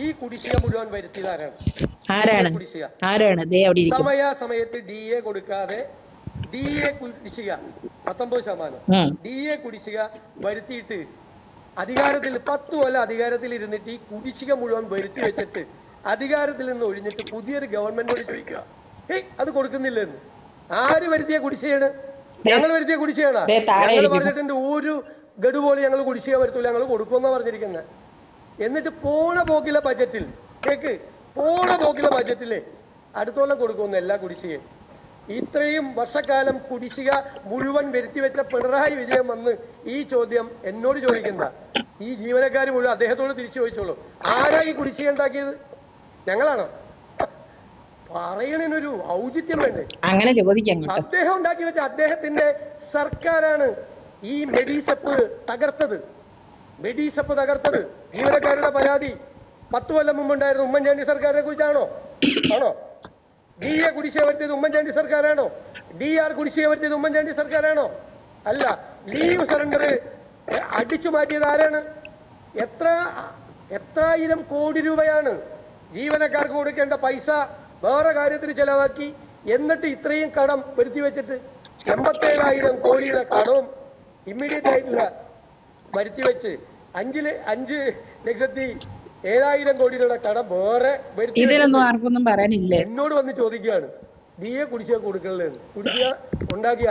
ഈ കുടിശ്ശിക മുഴുവൻ വരുത്തിയത് കുടിശ്ശിക സമയത്ത് DA കൊടുക്കാതെ DA കുടിശ്ശിക 19%, DA കുടിശ്ശിക വരുത്തിയിട്ട് അധികാരത്തിൽ 10 കൊല്ലം അധികാരത്തിൽ ഇരുന്നിട്ട് ഈ കുടിശ്ശിക മുഴുവൻ വരുത്തി വെച്ചിട്ട് അധികാരത്തിൽ നിന്ന് ഒഴിഞ്ഞിട്ട് പുതിയൊരു ഗവൺമെന്റോട് ചോദിക്കുക അത് കൊടുക്കുന്നില്ലെന്ന്. ആര് വരുത്തിയ കുടിശ്ശികയാണ്? ഞങ്ങൾ വരുത്തിയ കുടിശ്ശികയാണ്. ഞങ്ങൾ പറഞ്ഞിട്ടുണ്ട് ഒരു ഗഡു പോലെ ഞങ്ങൾ കുടിശ്ശിക വരുത്തൂല, ഞങ്ങൾ കൊടുക്കുമെന്നാ പറഞ്ഞിരിക്കുന്നത്. എന്നിട്ട് പോണ പോക്കിലെ ബജറ്റിൽ അടുത്തോളം കൊടുക്കുമെന്ന് എല്ലാ കുടിശ്ശികയും. ഇത്രയും വർഷക്കാലം കുടിശ്ശിക മുഴുവൻ വരുത്തിവെച്ച പിണറായി വിജയൻ വന്ന് ഈ ചോദ്യം എന്നോട് ചോദിക്കുന്ന ഈ ജീവനക്കാർ മുഴുവൻ അദ്ദേഹത്തോട് തിരിച്ചു ചോദിച്ചോളൂ, ആരാ ഈ കുടിശ്ശിക ഉണ്ടാക്കിയത്? ഞങ്ങളാണോ? പറയണതിനൊരു ഔചിത്യം വേണ്ടേ? അങ്ങനെ ചോദിക്കാം. അദ്ദേഹം ഉണ്ടാക്കി വെച്ച അദ്ദേഹത്തിന്റെ സർക്കാരാണ് ഈ മെഡിസെപ്പ് തകർത്തത്. ജീവനക്കാരുടെ പരാതി 10 കൊല്ലം മുമ്പുണ്ടായിരുന്ന ഉമ്മൻചാണ്ടി സർക്കാരിനെ കുറിച്ചാണോ? DA കുടിശ്ശിക വരുത്തിയത് ഉമ്മൻചാണ്ടി സർക്കാരാണോ? DR കുടിശ്ശിക വരുത്തിയത് ഉമ്മൻചാണ്ടി സർക്കാരാണോ? അല്ല. ലീവ് സറണ്ടർ അടിച്ചു മാറ്റിയത് ആരാണ്? എത്രായിരം കോടി രൂപയാണ് ജീവനക്കാർക്ക് കൊടുക്കേണ്ട പൈസ വേറെ കാര്യത്തിന് ചെലവാക്കി. എന്നിട്ട് ഇത്രയും കടം വരുത്തി വെച്ചിട്ട് 87,000 കോടിയുടെ കടവും ഇമ്മീഡിയറ്റ് ആയിട്ടില്ല വരുത്തി വെച്ച് 5,07,000 കോടിയുടെ കടം വേറെ ആർക്കൊന്നും പറയാനില്ല. എന്നോട് വന്ന് ചോദിക്കുകയാണ് DA കുടിശ്ശിക കൊടുക്കണല്ലേ. കുടിശ്ശിക ഉണ്ടാക്കിയ